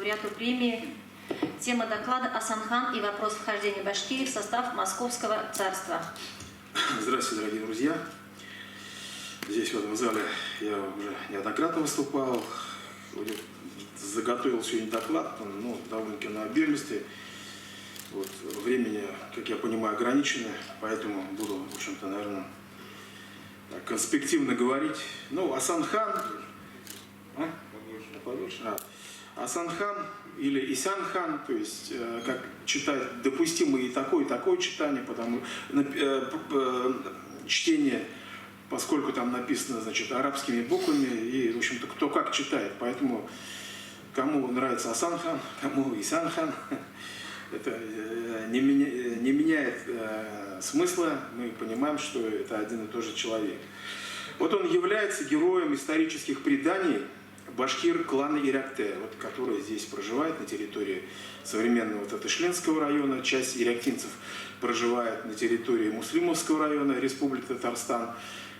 лауреату премии. Тема доклада «Асан-хан и вопрос вхождения Башкирии в состав Московского царства». Здравствуйте, дорогие друзья. Здесь, в этом зале, я уже неоднократно выступал. Заготовил сегодня доклад, ну, довольно-таки на объемистый. Вот, времени, как я понимаю, ограничено, поэтому буду, в общем-то, наверное, конспективно говорить. Ну, Асан-хан, Асан-хан или Исян-хан, то есть, как читать, допустимо и такое читание, потому чтение, поскольку там написано, значит, арабскими буквами, и, в общем-то, кто как читает, поэтому кому нравится Асан-хан, кому Исян-хан, это не меняет смысла, мы понимаем, что это один и тот же человек. Вот он является героем исторических преданий башкир клана Иракте, вот, который здесь проживает на территории современного Татышлинского района, часть ирактинцев проживает на территории Муслимовского района, Республики Татарстан.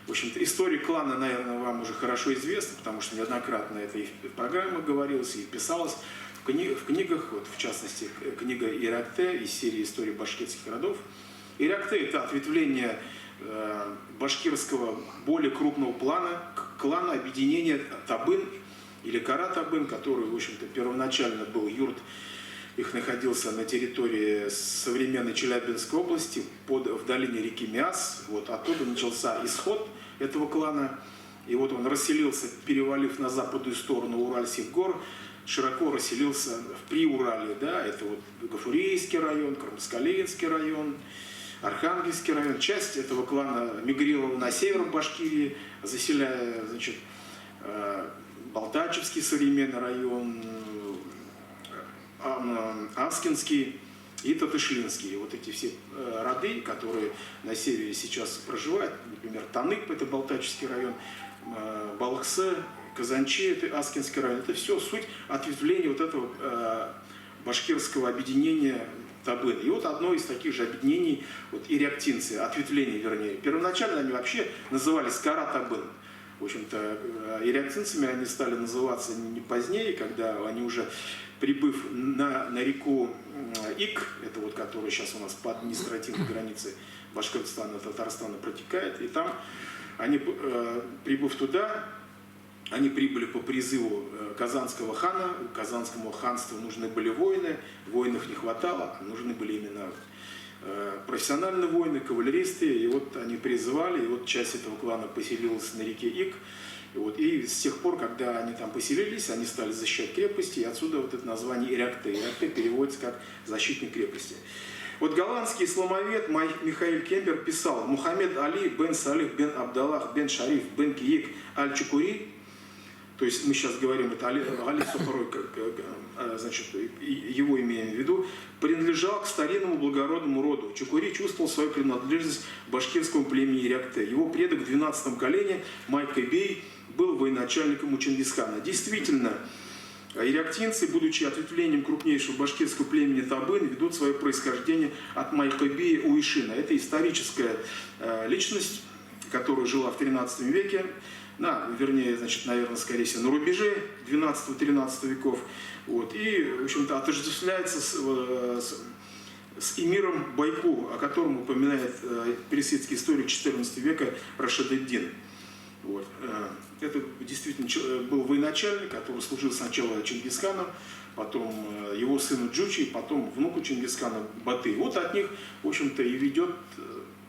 В общем-то, история клана, наверное, вам уже хорошо известна, потому что неоднократно это и в программах говорилось, и писалось в книгах, вот, в частности, книга Иракте из серии «Истории башкирских родов». Иракте – это ответвление башкирского более крупного клана объединения Табын или Кара-Табын, который, в общем-то, первоначально был юрт, их находился на территории современной Челябинской области, в долине реки Миас. Вот оттуда начался исход этого клана. И вот он расселился, перевалив на западную сторону Уральских гор, широко расселился в Приурале. Да, это вот Гафурийский район, Кармаскалинский район, Архангельский район. Часть этого клана мигрировала на север Башкирии, заселяя, значит, Балтачевский современный район, Аскинский и Татышлинский. Вот эти все роды, которые на севере сейчас проживают, например, Танык, это Балтачевский район, Балхсе, Казанчи, это Аскинский район, это все суть ответвления вот этого башкирского объединения Табын. И вот одно из таких же объединений, вот ирактинцы, ответвление, вернее. Первоначально они вообще назывались Кара-Табын. В общем-то, ирактинцами они стали называться не позднее, когда они уже, прибыв на реку Ик, это вот, которая сейчас у нас по административной границе Башкортостана и Татарстана протекает, и там они, прибыв туда, они прибыли по призыву Казанского хана. Казанскому ханству нужны были воины, воинов не хватало, нужны были именно профессиональные воины, кавалеристы, и вот они призывали, и вот часть этого клана поселилась на реке Ик, и с тех пор, когда они там поселились, они стали защищать крепости, и отсюда вот это название Иракте. Иракте переводится как «защитник крепости». Вот голландский исламовед Михаил Кемпер писал: «Мухаммед Али бен Салих бен Абдаллах бен Шариф бен Киик аль-Чукури», то есть мы сейчас говорим, это Али Сухарой, значит, его имеем в виду, принадлежал к старинному благородному роду. Чукури чувствовал свою принадлежность к башкирскому племени Иракте. Его предок в 12-м колене Майкобей был военачальником у Чингисхана. Действительно, ирактинцы, будучи ответвлением крупнейшего башкирского племени Табын, ведут свое происхождение от Майкобея Уишина. Это историческая личность, которая жила в 13 веке, вернее, значит, наверное, скорее всего, на рубеже 12-13 веков. Вот, и, в общем-то, отождествляется с эмиром Байку, о котором упоминает персидский историк 14 века Рашид ад-Дин. Вот. Это действительно был военачальник, который служил сначала Чингисхану, потом его сыну Джучи, потом внуку Чингисхана Баты. Вот от них, в общем-то, и ведет,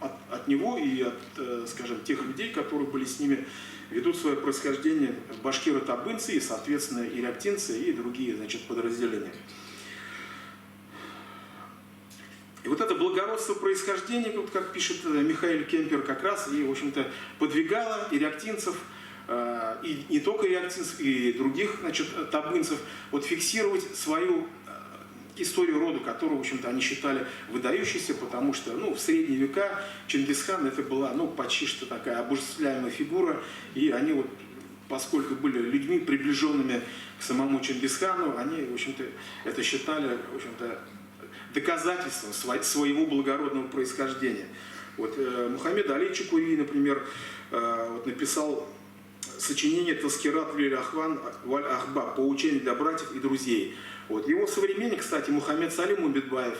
от него и от, скажем, тех людей, которые были с ними, ведут свое происхождение башкиры-табынцы и, соответственно, ирактинцы и другие, значит, подразделения. И вот это благородство происхождения, вот как пишет Михаил Кемпер, как раз и, в общем-то, подвигало ирактинцев, и не только ирактинцев, и других, значит, табынцев, вот фиксировать свою историю рода, которую, в общем-то, они считали выдающейся, потому что, в средние века Чингисхан это была, почти что такая обожествляемая фигура, и они вот, поскольку были людьми, приближенными к самому Чингисхану, они, в общем-то, это считали, в общем-то, доказательством своего благородного происхождения. Вот Мухаммед Али Чукури, например, вот написал сочинение «Таскират Лиль-Ахван Валь-Ахба» «Поучение для братьев и друзей». Вот. Его современник, кстати, Мухаммед Салим Умбетбаев,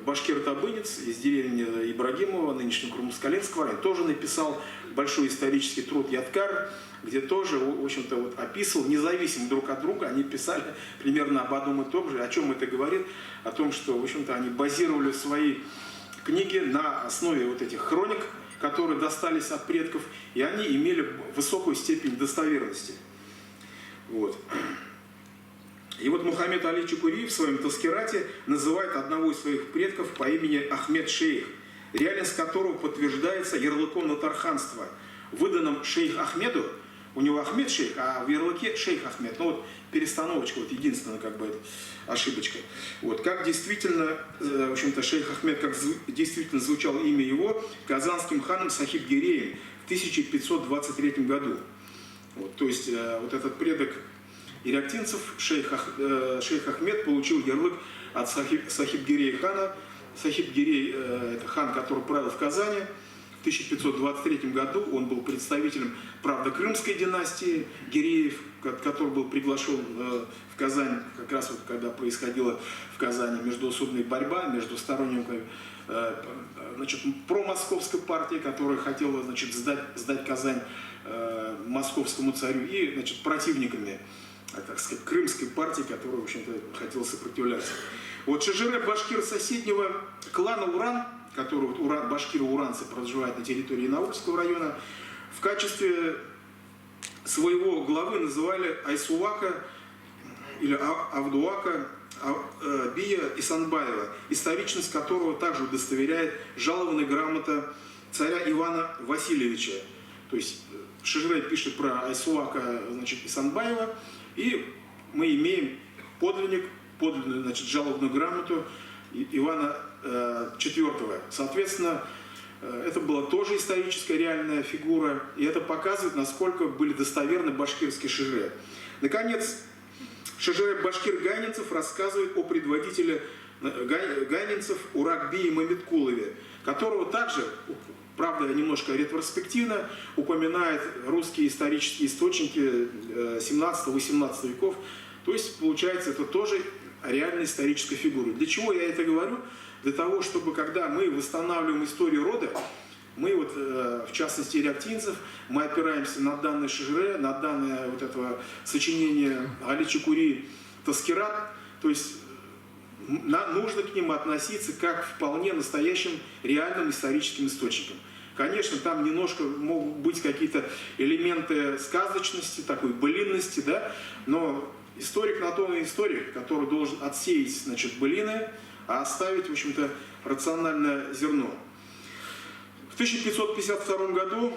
башкир-табынец из деревни Ибрагимова, нынешнего Курмаскаленского района, тоже написал большой исторический труд «Ядкар», где тоже, в общем-то, вот описывал, независимо друг от друга, они писали примерно об одном и том же. О чем это говорит? О том, что, в общем-то, они базировали свои книги на основе вот этих хроник, которые достались от предков, и они имели высокую степень достоверности. Вот. И вот Мухаммед Али Чукури в своем «Таскирате» называет одного из своих предков по имени Ахмед Шейх, реальность которого подтверждается ярлыком на тарханство, выданным шейх Ахмеду. У него Ахмед Шейх, а в ярлыке Шейх Ахмед. Ну вот перестановочка, вот единственная как бы ошибочка. Вот как действительно, в общем-то, Шейх Ахмед, как действительно звучало имя его, казанским ханом Сахиб-Гиреем в 1523 году. Вот, то есть вот этот предок ирактинцев, шейх Ахмед, получил ярлык от Сахиб-Гирея хана. Сахиб-Гирей – это хан, который правил в Казани. В 1523 году он был представителем, правда, крымской династии Гиреев, который был приглашен в Казань, как раз вот когда происходила в Казани междоусобная борьба между сторонниками, значит, промосковской партии, которая хотела, значит, сдать Казань московскому царю, и, значит, противниками, так сказать, крымской партии, которая, в общем-то, хотела сопротивляться. Вот Шежире башкир соседнего клана Уран, который вот башкиры-уранцы проживают на территории Наурского района, в качестве своего главы называли Айсувака или Авдуака Бия Исанбаева, историчность которого также удостоверяет жалованная грамота царя Ивана Васильевича. То есть Шежире пишет про Айсувака, значит, Исанбаева, и мы имеем подлинную, значит, жалобную грамоту Ивана IV. Соответственно, это была тоже историческая реальная фигура, и это показывает, насколько были достоверны башкирские шежире. Наконец, шежире башкир Гайнинцев рассказывает о предводителе гайнинцев Урак-Бии Мамедкулове, которого также, правда, немножко ретроспективно упоминает русские исторические источники 17-18 веков. То есть, получается, это тоже реальная историческая фигура. Для чего я это говорю? Для того, чтобы, когда мы восстанавливаем историю рода, мы вот, в частности, ирактинцев, мы опираемся на данные шежире, на данные вот этого сочинения Али Чукури «Таскират», то есть нужно к ним относиться как к вполне настоящим реальным историческим источникам. Конечно, там немножко могут быть какие-то элементы сказочности, такой былинности, да, но историк на то и историк, который должен отсеять, значит, былины, а оставить, в общем-то, рациональное зерно. В 1552 году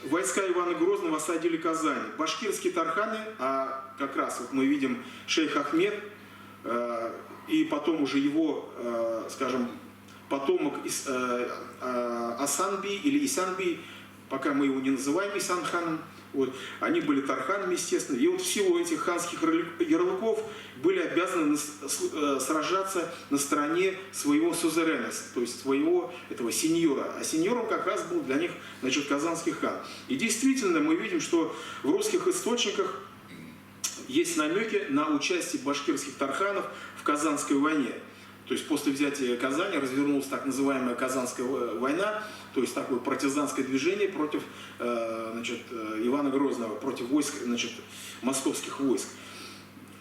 войска Ивана Грозного осадили Казань. Башкирские тарханы, а как раз вот мы видим шейх Ахмед, и потом уже его, скажем, потомок Асанби или Исанби, пока мы его не называем Исанханом, вот, они были тарханами, естественно, и вот в силу этих ханских ярлыков были обязаны сражаться на стороне своего сузерена, то есть своего этого сеньора. А сеньором как раз был для них, значит, казанский хан. И действительно мы видим, что в русских источниках есть намеки на участие башкирских тарханов в Казанской войне. То есть после взятия Казани развернулась так называемая Казанская война, то есть такое партизанское движение против, значит, Ивана Грозного, против войск, значит, московских войск.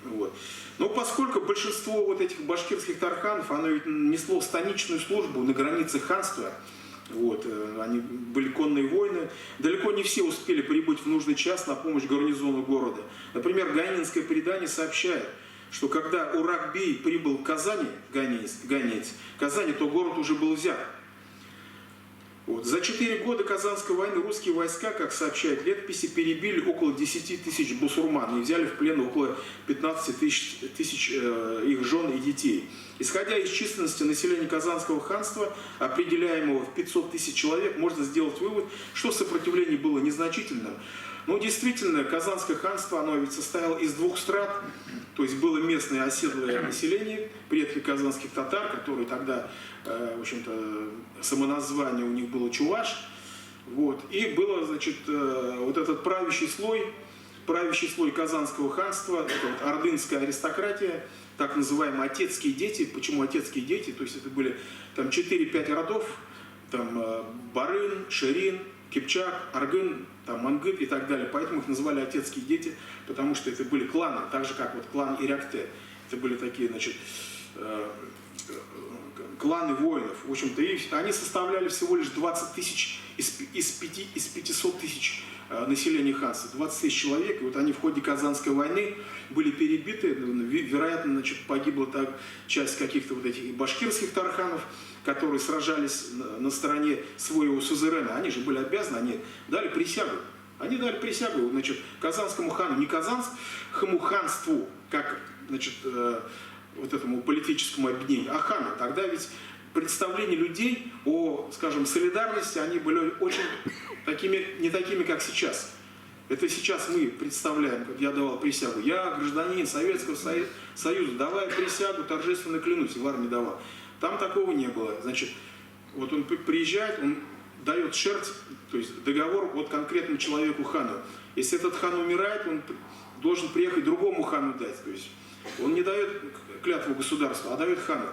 Вот. Но поскольку большинство вот этих башкирских тарханов, оно ведь несло станичную службу на границе ханства, вот, они были конные войны, далеко не все успели прибыть в нужный час на помощь гарнизону города. Например, гайнинское предание сообщает, что когда Урак-Бей прибыл в Казани, гайнинец, Казани, то город уже был взят. Вот. За 4 года Казанской войны русские войска, как сообщают летописи, перебили около 10 тысяч бусурман и взяли в плен около 15 тысяч их жен и детей. Исходя из численности населения Казанского ханства, определяемого в 500 тысяч человек, можно сделать вывод, что сопротивление было незначительным. Но действительно, Казанское ханство, оно ведь состояло из 2 страт, то есть было местное оседлое население, предки казанских татар, которые тогда, в общем-то, самоназвание у них было Чуваш, вот, и было, значит, вот этот правящий слой, правящий слой Казанского ханства, это вот ордынская аристократия, так называемые отецкие дети. Почему отецкие дети? То есть это были там 4-5 родов, там Барын, Ширин, Кипчак, Аргын, там, Мангыт и так далее. Поэтому их называли отецкие дети, потому что это были кланы, так же как вот клан Ирякте. Это были такие, значит, кланы воинов. В общем-то, и они составляли всего лишь 20 тысяч из 500 тысяч населения ханства. 20 тысяч человек. И вот они в ходе Казанской войны были перебиты. Вероятно, значит, погибла так часть каких-то вот этих башкирских тарханов, которые сражались на стороне своего сузерена. Они же были обязаны, они дали присягу. Они дали присягу, значит, Казанскому хану, не Казанскому ханству, как, значит, вот этому политическому объединению, а хану. Тогда ведь представления людей о, скажем, солидарности, они были очень такими, не такими, как сейчас. Это сейчас мы представляем, как я давал присягу. Я, гражданин Советского Союза, давая присягу, торжественно клянусь, в армии давал. Там такого не было. Значит, вот он приезжает, он дает шерть, то есть договор вот конкретному человеку хану. Если этот хан умирает, он должен приехать другому хану дать. То есть он не дает клятву государству, а дает хану.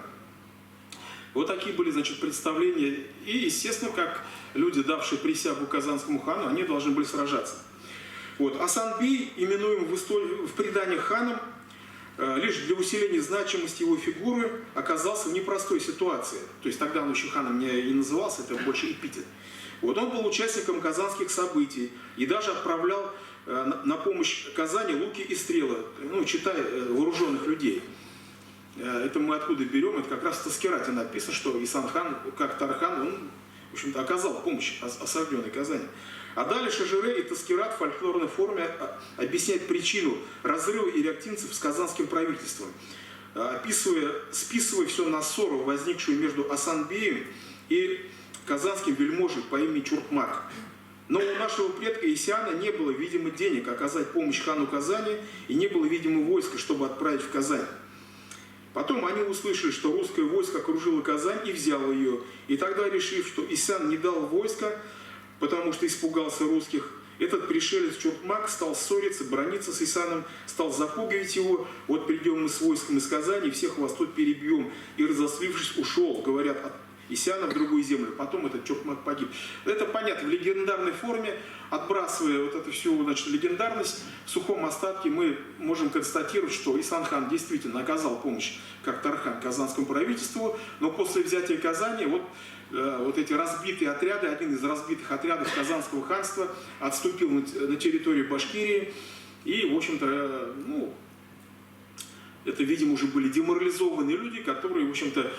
Вот такие были, значит, представления. И, естественно, как люди, давшие присягу Казанскому хану, они должны были сражаться. Вот. Асан-бей, именуемый в преданиях ханом, лишь для усиления значимости его фигуры, оказался в непростой ситуации. То есть тогда он еще ханом не назывался, это больше эпитет. Вот он был участником казанских событий и даже отправлял на помощь Казани луки и стрелы, ну, читая вооруженных людей. Это мы откуда берем? Это как раз в Таскирате написано, что Исан-хан, как Тархан, он, в общем-то, оказал помощь осажденной Казани. А далее Шажире и Таскират в фольклорной форме объясняет причину разрыва ирактинцев с казанским правительством, списывая все на ссору, возникшую между Асан-беем и казанским вельможей по имени Чуртмак. Но у нашего предка Исяна не было, видимо, денег оказать помощь хану Казани и не было, видимо, войска, чтобы отправить в Казань. Потом они услышали, что русское войско окружило Казань и взяло ее. И тогда, решив, что Исян не дал войска, потому что испугался русских, этот пришелец Чуртмак стал ссориться, браниться с Исаном, стал запугивать его. Вот придем мы с войском из Казани, всех вас тут перебьем. И, разослившись, ушел, говорят, от Исяна в другую землю. Потом этот Чуртмак погиб. Это понятно, в легендарной форме, отбрасывая вот эту всю, значит, легендарность, в сухом остатке мы можем констатировать, что Исан-хан действительно оказал помощь, как Тархан, казанскому правительству, но после взятия Казани вот эти разбитые отряды, один из разбитых отрядов Казанского ханства отступил на территорию Башкирии, и, в общем-то, ну, это, видимо, уже были деморализованные люди, которые, в общем-то,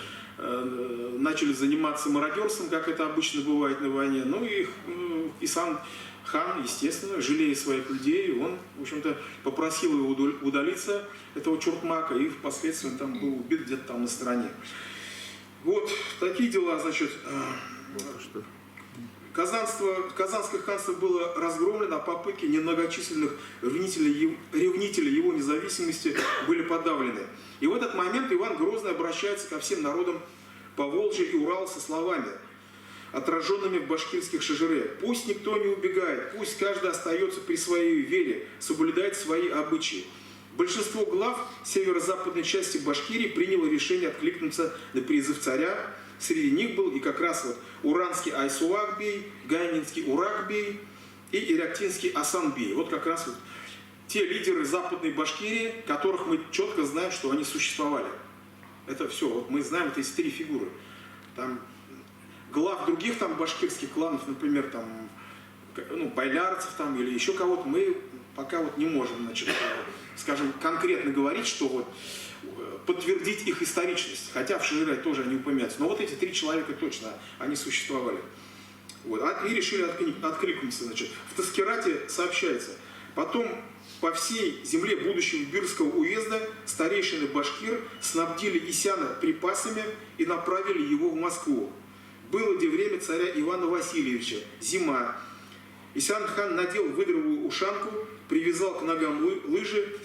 начали заниматься мародерством, как это обычно бывает на войне. Ну и Исан-хан, естественно, жалея своих людей, он, в общем-то, попросил его удалиться, этого Чуртмака, и впоследствии он там был убит где-то там на стороне. Вот такие дела, значит. Казанское ханство было разгромлено, а попытки немногочисленных ревнителей его независимости были подавлены. И в этот момент Иван Грозный обращается ко всем народам Поволжья и Урала со словами, отраженными в башкирских Шажире: «Пусть никто не убегает, пусть каждый остается при своей вере, соблюдает свои обычаи». Большинство глав северо-западной части Башкирии приняло решение откликнуться на призыв царя. Среди них был и как раз вот уранский Айсуак-бей, гайнинский Урак-бей и ирактинский Асан-бей. Вот как раз вот те лидеры западной Башкирии, которых мы четко знаем, что они существовали. Это все, вот мы знаем, это эти три фигуры. Там глав других там башкирских кланов, например, там, ну, байлярцев там или еще кого-то, мы пока вот не можем, значит, скажем, конкретно говорить, что вот подтвердить их историчность. Хотя в Шажире тоже они упоминаются. Но вот эти три человека точно, они существовали. Вот. И решили откликнуться. Значит. В Таскирате сообщается: потом по всей земле будущего Бирского уезда старейшины башкир снабдили Исяна припасами и направили его в Москву. Было где время царя Ивана Васильевича, зима. Исян-хан надел выдровую ушанку, привязал к ногам лыжи,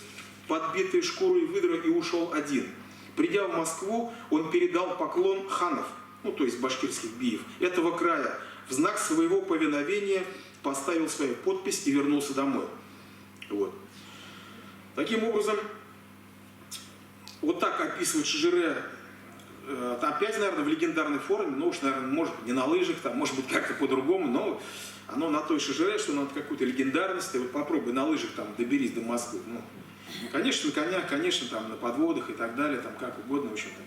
подбитые шкурой выдра, и ушел один. Придя в Москву, он передал поклон ханов, ну то есть башкирских биев, этого края. В знак своего повиновения поставил свою подпись и вернулся домой. Вот. Таким образом, вот так описывает Шижире, опять, наверное, в легендарной форме, ну уж, наверное, может не на лыжах, там, может быть, как-то по-другому, но оно на той Шижире, что надо какую-то легендарность, ты вот попробуй на лыжах там доберись до Москвы. Ну, конечно, на конях, конечно, там на подводах и так далее, там как угодно, в общем-то.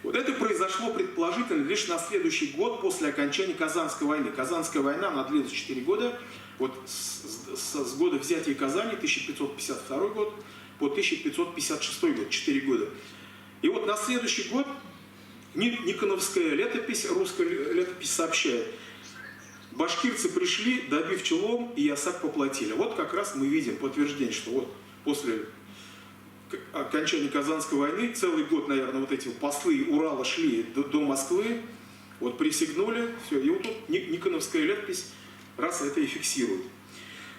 Вот это произошло предположительно лишь на следующий год после окончания Казанской войны. Казанская война, она длилась 4 года, вот с года взятия Казани, 1552 год, по 1556 год, 4 года. И вот на следующий год Никоновская летопись, русская летопись сообщает, башкирцы пришли, добив челом, и ясак поплатили. Вот как раз мы видим подтверждение, что вот после окончания Казанской войны целый год, наверное, вот эти послы Урала шли до Москвы, вот присягнули, все, и вот тут Никоновская летопись раз это и фиксирует.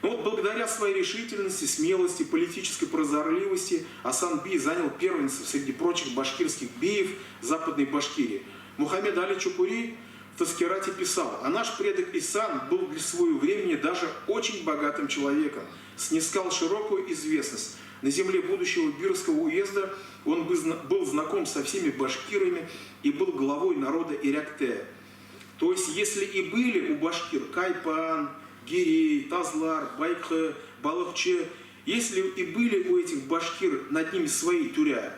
Но вот благодаря своей решительности, смелости, политической прозорливости Асан-би занял первенство среди прочих башкирских беев Западной Башкирии. Мухаммед Али Чукури в Таскирате писал: «А наш предок Исан был для своего времени даже очень богатым человеком, снискал широкую известность. На земле будущего Бирского уезда он был знаком со всеми башкирами и был главой народа Иряктея». То есть, если и были у башкир Кайпан, Гирей, Тазлар, Байкхе, Балахче, если и были у этих башкир над ними свои тюря,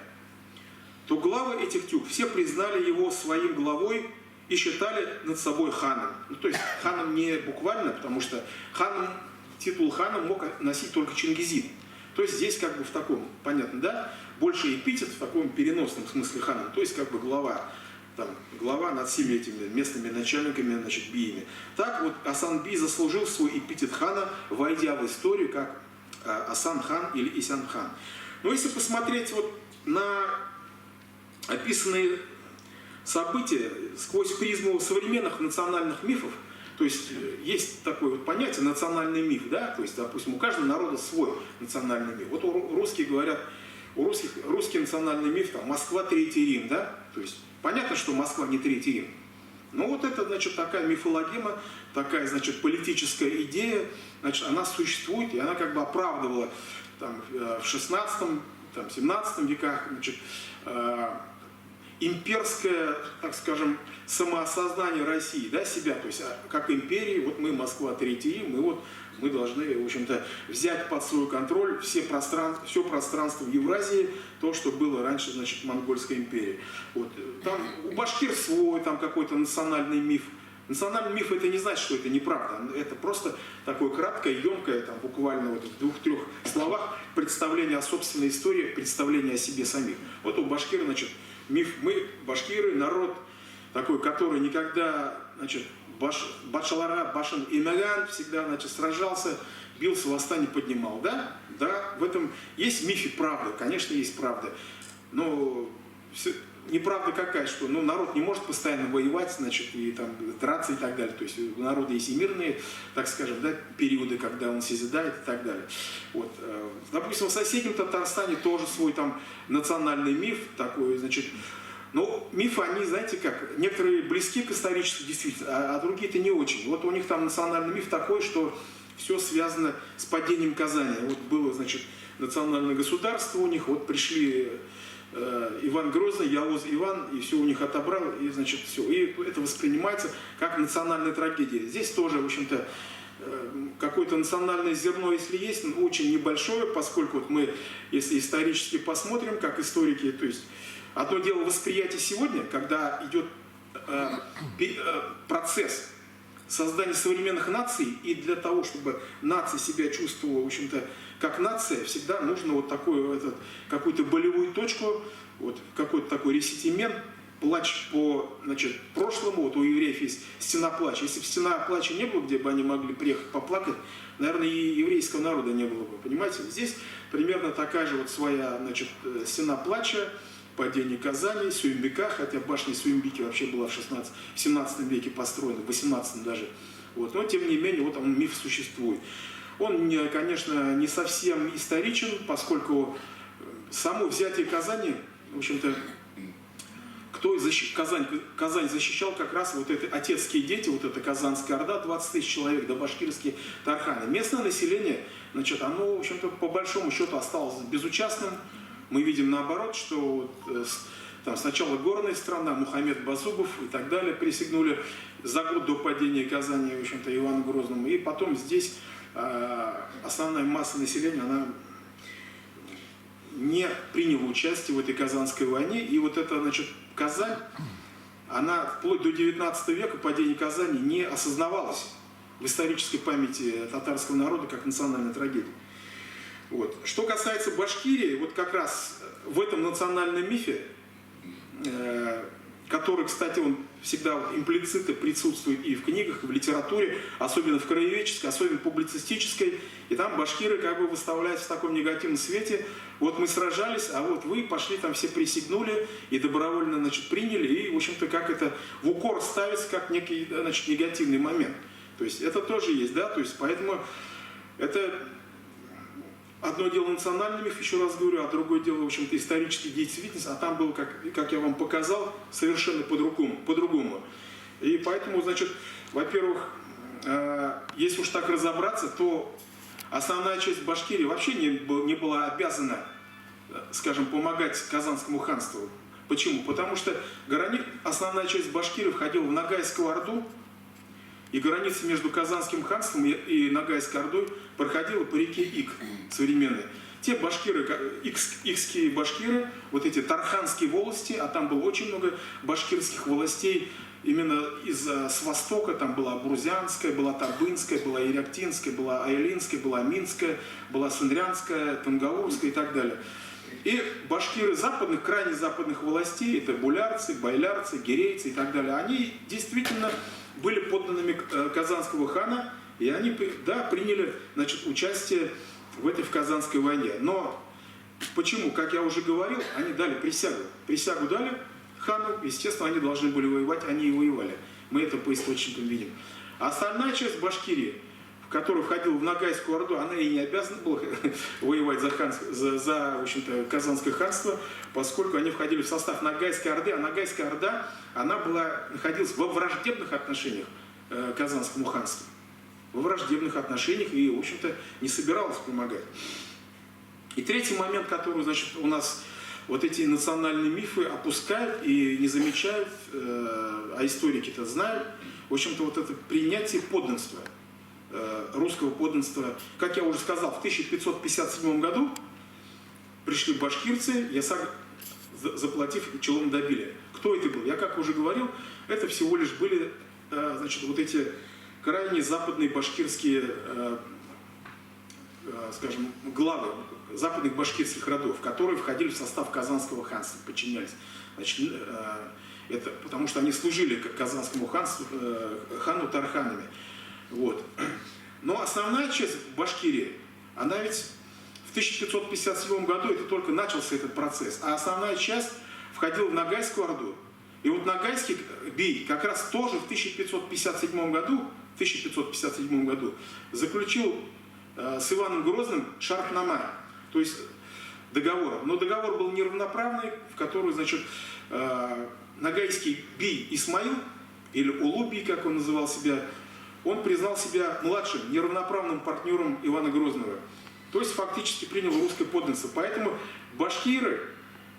то главы этих тюрь все признали его своим главой и считали над собой ханом. Ну, то есть ханом не буквально, потому что ханом, титул хана мог носить только Чингизид. То есть здесь как бы в таком, понятно, да, больше эпитет в таком переносном смысле ханом, то есть как бы глава. Там, глава над всеми этими местными начальниками, значит, биями. Так вот Асан-би заслужил свой эпитет хана, войдя в историю как Асан-хан или Исян-хан. Но если посмотреть вот на описанные события сквозь призму современных национальных мифов, то есть есть такое вот понятие национальный миф, да, то есть, допустим, у каждого народа свой национальный миф. Вот русские говорят, русский национальный миф, там, Москва, Третий Рим, да, то есть понятно, что Москва не Третий Рим. Но вот это, значит, такая мифологема, такая, значит, политическая идея, значит, она существует, и она как бы оправдывала там, в 16-17 веках, значит, имперское, так скажем, самоосознание России, да, себя, то есть как империи, вот мы Москва, Третий Рим, мы должны, в общем-то, взять под свой контроль все пространство в Евразии, то, что было раньше, значит, Монгольской империи. Вот. Там у башкир свой, там какой-то национальный миф. Национальный миф это не значит, что это неправда. Это просто такое краткое, емкое, там, буквально вот в 2-3 словах представление о собственной истории, представление о себе самих. Вот у башкир, значит, миф, мы, башкиры, народ такой, который никогда, значит, Башалара, Башан Имаган всегда, значит, сражался, бился, восстание поднимал. Да? Да, в этом есть в мифе правда, конечно, есть правда. Но неправда какая, что народ не может постоянно воевать, значит, и там драться и так далее. То есть у народа есть и мирные, так скажем, да, периоды, когда он созидает и так далее. Вот. Допустим, в соседнем Татарстане тоже свой там национальный миф такой, значит. Но мифы, они, знаете как, некоторые близки к исторической действительности, а другие-то не очень. Вот у них там национальный миф такой, что все связано с падением Казани. Вот было, значит, национальное государство у них, вот пришли Иван Грозный, Яоз Иван, и все у них отобрал, и, значит, все. И это воспринимается как национальная трагедия. Здесь тоже, в общем-то, какое-то национальное зерно, если есть, очень небольшое, поскольку вот мы, если исторически посмотрим, как историки, то есть одно дело восприятие сегодня, когда идет процесс создания современных наций, и для того, чтобы нация себя чувствовала, в общем-то, как нация, всегда нужно вот такую, какую-то болевую точку, вот какой-то такой ресентимент, плач по, значит, прошлому. Вот у евреев есть стена плача. Если бы стена плача не было, где бы они могли приехать поплакать, наверное, и еврейского народа не было бы, понимаете? Здесь примерно такая же вот своя, значит, стена плача, падение Казани, Сюймбека, хотя башня Сюймбеки вообще была в 17 веке построена, в 18 даже. Вот. Но, тем не менее, вот он, миф существует. Он, конечно, не совсем историчен, поскольку само взятие Казани, в общем-то, Казань защищал как раз вот это отецкие дети, вот эта Казанская Орда, 20 тысяч человек, да башкирские тарханы. Местное население, значит, оно, в общем-то, по большому счету осталось безучастным. Мы видим наоборот, что там сначала горная страна, Мухаммед Базугов и так далее присягнули за год до падения Казани, в общем-то, Ивану Грозному. И потом здесь основная масса населения, она не приняла участие в этой Казанской войне. И вот эта, значит, Казань, она вплоть до 19 века, падение Казани, не осознавалась в исторической памяти татарского народа как национальная трагедия. Вот. Что касается Башкирии, вот как раз в этом национальном мифе, который, кстати, он всегда имплицитно присутствует и в книгах, и в литературе, особенно в краеведческой, особенно публицистической, и там башкиры как бы выставляются в таком негативном свете. Вот мы сражались, а вот вы пошли, там все присягнули и добровольно, значит, приняли, и, в общем-то, как это в укор ставится, как некий, значит, негативный момент. То есть это тоже есть, да, то есть поэтому это одно дело национальный миф, еще раз говорю, а другое дело, в общем-то, исторический действительность, а там было, как я вам показал, совершенно по-другому. И поэтому, значит, во-первых, если уж так разобраться, то основная часть Башкирии вообще не была обязана, скажем, помогать Казанскому ханству. Почему? Потому что основная часть Башкирии входила в Ногайскую Орду, и граница между Казанским ханством и Ногайской Ордой проходила по реке Ик, современной. Те башкиры, икские башкиры, вот эти тарханские волости, а там было очень много башкирских властей, именно с востока, там была Бурзянская, была Табынская, была Ирактинская, была Айлинская, была Минская, была Сындрянская, Тангаурская и так далее. И башкиры западных, крайне западных властей, это булярцы, байлярцы, гирейцы и так далее, они действительно были подданными Казанского хана, и они, да, приняли, значит, участие в этой Казанской войне. Но почему? Как я уже говорил, они дали присягу. Присягу дали хану, естественно, они должны были воевать, они и воевали. Мы это по источникам видим. А остальная часть Башкирии, в которую входила в Ногайскую Орду, она и не обязана была воевать за в общем-то, Казанское ханство, поскольку они входили в состав Ногайской Орды, а Ногайская Орда, она находилась во враждебных отношениях к Казанскому ханству. Во враждебных отношениях и, в общем-то, не собиралась помогать. И третий момент, который, значит, у нас вот эти национальные мифы опускают и не замечают, а историки-то знают, в общем-то, вот это принятие подданства, русского подданства. Как я уже сказал, в 1557 году пришли башкирцы, заплатив, челом добили. Кто это был? Я, как уже говорил, это всего лишь были, значит, вот эти крайне западные башкирские, скажем, главы западных башкирских родов, которые входили в состав Казанского ханства, подчинялись. Значит, это потому что они служили Казанскому ханству, хану тарханами. Вот. Но основная часть Башкирии, она ведь в 1557 году это только начался этот процесс, а основная часть входила в Ногайскую Орду. И вот Ногайский бей как раз тоже в 1557 году заключил с Иваном Грозным шарт-намай, то есть договор. Но договор был неравноправный, в который, значит, Ногайский бей Исмаил, или Улубий, как он называл себя, он признал себя младшим, неравноправным партнером Ивана Грозного. То есть фактически принял русское подданство. Поэтому башкиры,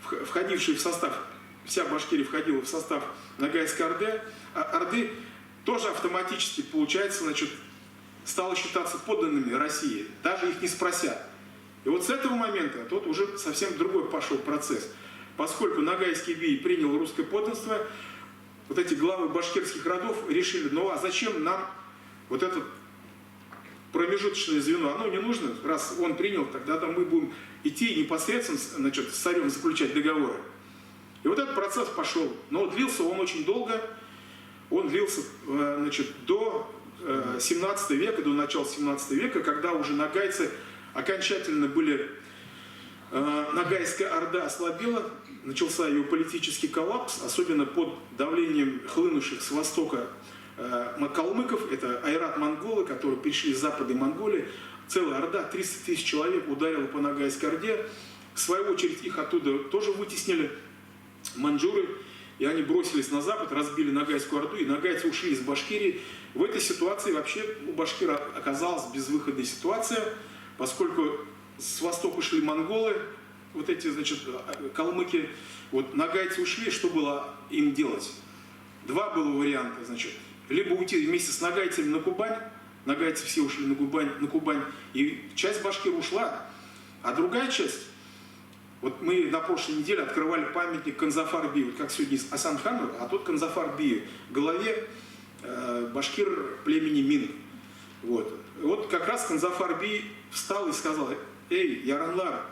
входившие в состав, вся Башкирия входила в состав Ногайской Орды, тоже автоматически, получается, значит, стало считаться подданными России, даже их не спрося. И вот с этого момента тут уже совсем другой пошел процесс. Поскольку Ногайский бей принял русское подданство, вот эти главы башкирских родов решили, ну а зачем нам вот это промежуточное звено, оно не нужно, раз он принял, тогда мы будем идти непосредственно, значит, с царем заключать договоры. И вот этот процесс пошел, но длился он очень долго, он длился, значит, до 17 века, до начала 17 века, когда уже ногайцы окончательно были, Ногайская Орда ослабела, начался ее политический коллапс, особенно под давлением хлынувших с востока калмыков, это айрат-монголы, которые пришли с западной Монголии. Целая орда, 300 тысяч человек ударила по Ногайской Орде. В свою очередь их оттуда тоже вытеснили маньчжуры. и они бросились на запад, разбили Ногайскую Орду, и ногайцы ушли из Башкирии. В этой ситуации вообще у башкир оказалась безвыходная ситуация, поскольку с востока шли монголы, вот эти, значит, калмыки, вот ногайцы ушли, что было им делать? Два было варианта, значит, либо уйти вместе с ногайцами на Кубань, ногайцы все ушли на Кубань, и часть башкир ушла, а другая часть, вот мы на прошлой неделе открывали памятник Канзафар-бию, вот как сегодня Асанхану, а тут Канзафар-бию, в голове башкир племени Мин. Вот как раз Канзафар-бий встал и сказал: эй, Яранлар,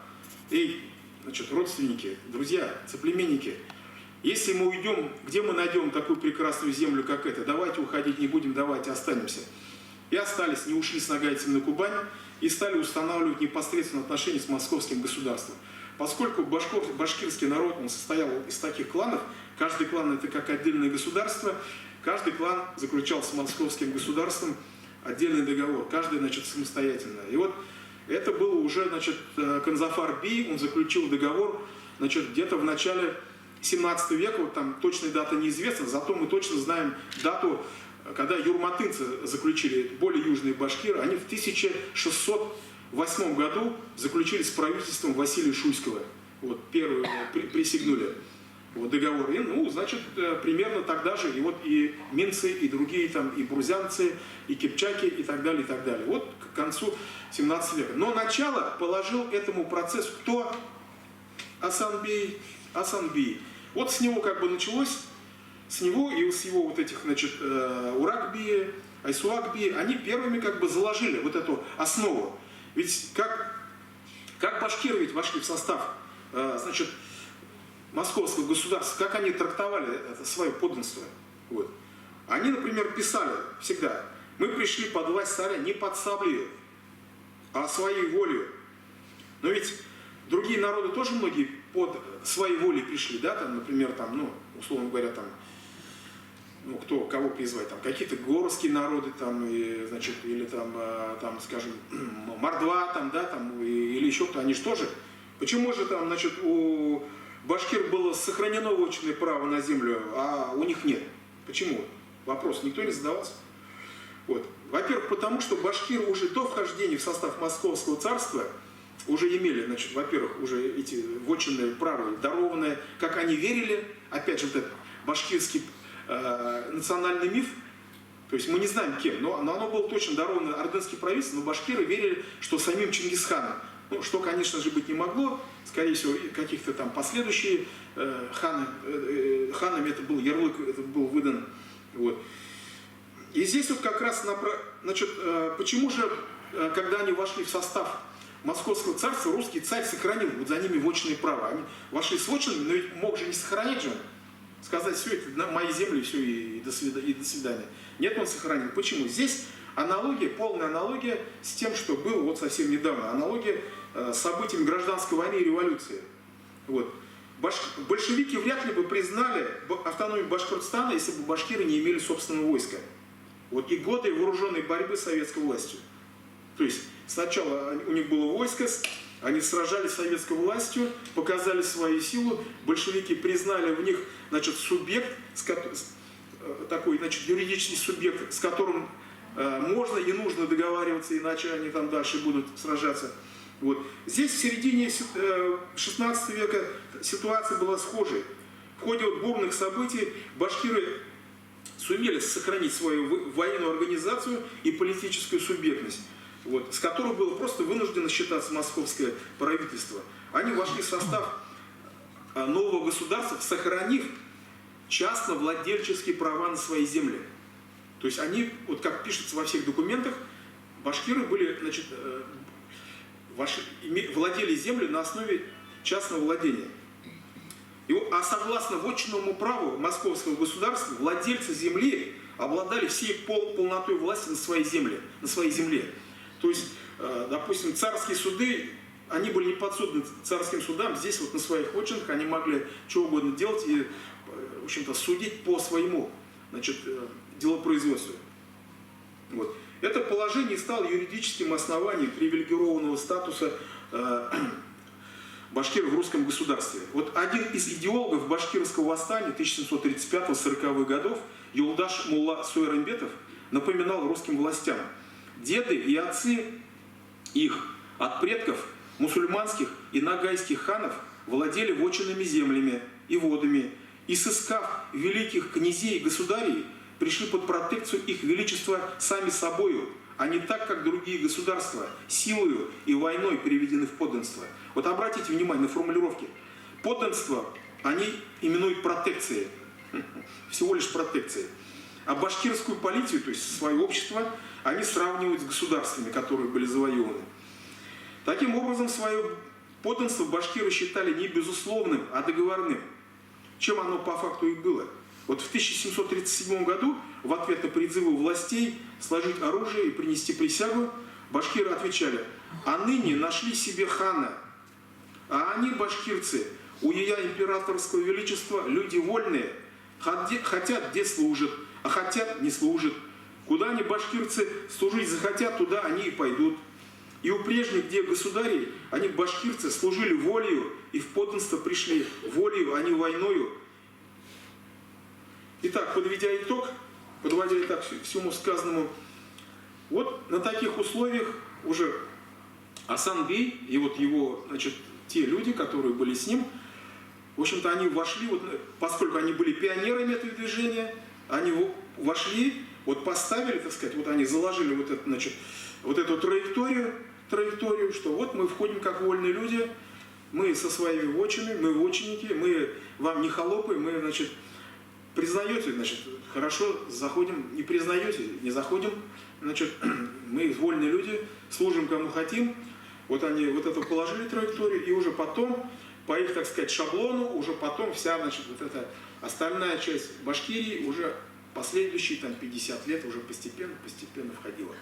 эй, значит, родственники, друзья, соплеменники, если мы уйдем, где мы найдем такую прекрасную землю, как эта? Давайте уходить не будем, давайте останемся. И остались, не ушли с ногайцами на Кубань и стали устанавливать непосредственно отношения с московским государством. Поскольку башкирский народ, он состоял из таких кланов, каждый клан это как отдельное государство, каждый клан заключал с московским государством отдельный договор, каждый, значит, самостоятельно. И вот это было уже, значит, Канзафар-бий, он заключил договор, значит, где-то в начале 17 века, вот там точная дата неизвестна, зато мы точно знаем дату, когда юрматынцы заключили, более южные башкиры, они в 1608 году заключили с правительством Василия Шуйского, вот первую присягнули вот, договор. И, ну, значит, примерно тогда же и вот и минцы, и другие там, и бурзянцы, и кипчаки, и так далее, и так далее. Вот к концу 17 века. Но начало положил этому процессу кто? Асан-бей. Вот с него как бы началось, с него и с его вот этих, значит, Урак-бии, Айсуак-бии, они первыми как бы заложили вот эту основу. Ведь как башкиры ведь вошли в состав, значит, московского государства, как они трактовали это свое подданство. Вот. Они, например, писали всегда: мы пришли под власть царя не под саблею, а своей волею. Но ведь другие народы тоже многие под своей волей пришли, да, там, например, там, ну, условно говоря, там, ну, кого призвать, там, какие-то горские народы, там, и, значит, или там, скажем, мордва, там, да, там, или еще кто, они же тоже. Почему же там, значит, у башкир было сохранено вотчинное право на землю, а у них нет? Почему? Вопрос никто не задавался. Вот. Во-первых, потому что башкиры уже до вхождения в состав Московского царства уже имели, значит, во-первых, уже эти вотчинные права дарованные, как они верили, опять же, этот башкирский национальный миф, то есть мы не знаем кем, но оно было точно даровано ордынским правительством, но башкиры верили, что самим Чингисханом, ну, что, конечно же, быть не могло, скорее всего, каких-то там последующие ханами это был ярлык, это был выдан. Вот. И здесь вот как раз, значит, почему же, когда они вошли в состав Московского царства, русский царь сохранил вот за ними вотчинные права. Они вошли с вотчинами, но ведь мог же не сохранять же, сказать: все, это на мои земли, все, и до свидания. Нет, он сохранил. Почему? Здесь аналогия, полная аналогия с тем, что было вот совсем недавно. Аналогия с событиями гражданской войны и революции. Вот. Большевики вряд ли бы признали автономию Башкортостана, если бы башкиры не имели собственного войска. Вот и годы вооруженной борьбы с советской властью. То есть сначала у них было войско, они сражались с советской властью, показали свою силу, большевики признали в них, значит, субъект, такой, значит, юридический субъект, с которым можно и нужно договариваться, иначе они там дальше будут сражаться. Вот. Здесь в середине 16 века ситуация была схожей. В ходе вот бурных событий башкиры сумели сохранить свою военную организацию и политическую субъектность, вот, с которой было просто вынуждено считаться московское правительство. Они вошли в состав нового государства, сохранив частно-владельческие права на свои земли. То есть они, вот как пишется во всех документах, башкиры были, значит, владели землей на основе частного владения. А согласно вотчинному праву московского государства, владельцы земли обладали всей полнотой власти на своей земле. То есть, допустим, царские суды, они были не подсудны царским судам, здесь вот на своих вотчинах они могли что угодно делать и, в общем-то, судить по своему, значит, делопроизводству. Вот. Это положение стало юридическим основанием привилегированного статуса башкиров в русском государстве. Вот один из идеологов башкирского восстания 1735-40-х годов, Юлдаш Мулла Сойранбетов, напоминал русским властям: деды и отцы их от предков мусульманских и нагайских ханов владели вотчинными землями и водами, и, сыскав великих князей и государей, пришли под протекцию их величества сами собою, а не так, как другие государства, силою и войной приведены в подданство. Вот обратите внимание на формулировки. Подданство они именуют протекцией, всего лишь протекцией. А башкирскую полицию, то есть свое общество, они сравнивают с государствами, которые были завоеваны. Таким образом, свое подданство башкиры считали не безусловным, а договорным. Чем оно по факту и было. Вот в 1737 году в ответ на призывы властей сложить оружие и принести присягу, башкиры отвечали: а ныне нашли себе хана, а они, башкирцы, у ея императорского величества, люди вольные, хотят, где служат, а хотят, не служат. Куда они, башкирцы, служить захотят, туда они и пойдут. И у прежних, где государей, они, башкирцы, служили волею и в подданство пришли волею, а не войною. Итак, подводя итог всему сказанному, вот на таких условиях уже Асан Бей и вот его, значит, те люди, которые были с ним, в общем-то, они вошли, вот, поскольку они были пионерами этого движения, они вошли, вот поставили, так сказать, вот они заложили вот, это, значит, вот эту траекторию, что вот мы входим как вольные люди, мы со своими вотчинами, мы вотчинники, мы вам не холопы, мы, значит, признаете, значит, хорошо, заходим, не признаете, не заходим, значит, мы вольные люди, служим кому хотим. Вот они вот это положили траекторию, и уже потом, по их, так сказать, шаблону, уже потом вся, значит, вот эта остальная часть Башкирии уже последующие там 50 лет уже постепенно входила.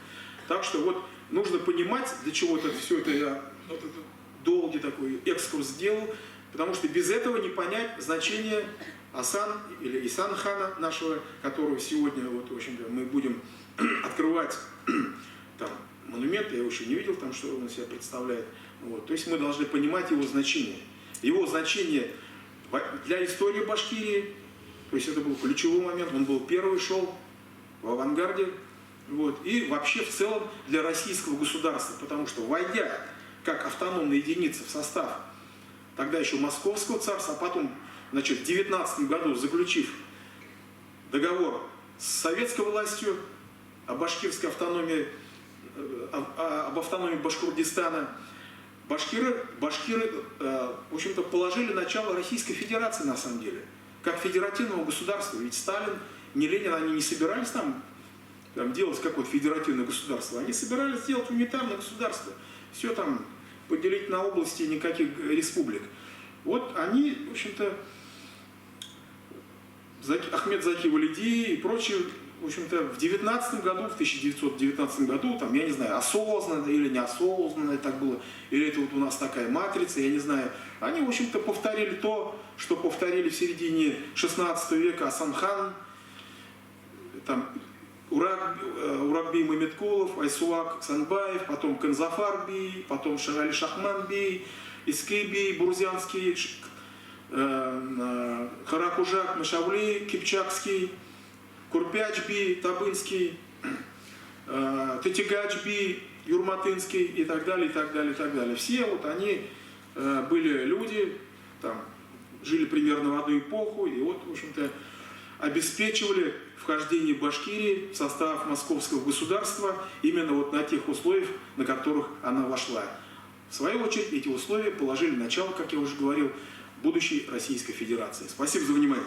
Так что вот нужно понимать, для чего все это я вот этот долгий такой экскурс сделал, потому что без этого не понять значение Асан или Исан хана нашего, которого сегодня, вот, в общем-то, мы будем открывать там монумент, я его еще не видел, там, что он из себя представляет. Вот. То есть мы должны понимать его значение. Его значение для истории Башкирии, то есть это был ключевой момент, он был первый, шел в авангарде, вот, и вообще в целом для российского государства, потому что войдя как автономная единица в состав тогда еще Московского царства, а потом, значит, в 19 году заключив договор с советской властью о башкирской автономии, об автономии Башкортостана, башкиры, в общем-то, положили начало Российской Федерации на самом деле, как федеративного государства. Ведь Сталин, не Ленин, они не собирались там делать какое-то федеративное государство, они собирались сделать унитарное государство. Все там поделить на области, никаких республик. Вот они, в общем-то, Ахмед Заки Валиди и прочие, в общем-то, в 1919 году, там, я не знаю, осознанно или неосознанно так было, или это вот у нас такая матрица, я не знаю, они, в общем-то, повторили то, что повторили в середине 16 века Асан хан, там, Уракбей Мамедкулов, Айсуак Санбаев, потом Канзафар бей, потом Шагали Шахман бей, Искей бей, Бурзянский, Харакужак, Машавли, Кипчакский, Курпяч бей, Табынский, Тетигач бей, Юрматынский и так далее, и так далее, и так далее. Все вот они были люди, там, жили примерно в одну эпоху, и вот, в общем-то, обеспечивали вхождение Башкирии в состав московского государства именно вот на тех условиях, на которых она вошла. В свою очередь, эти условия положили начало, как я уже говорил, будущей Российской Федерации. Спасибо за внимание.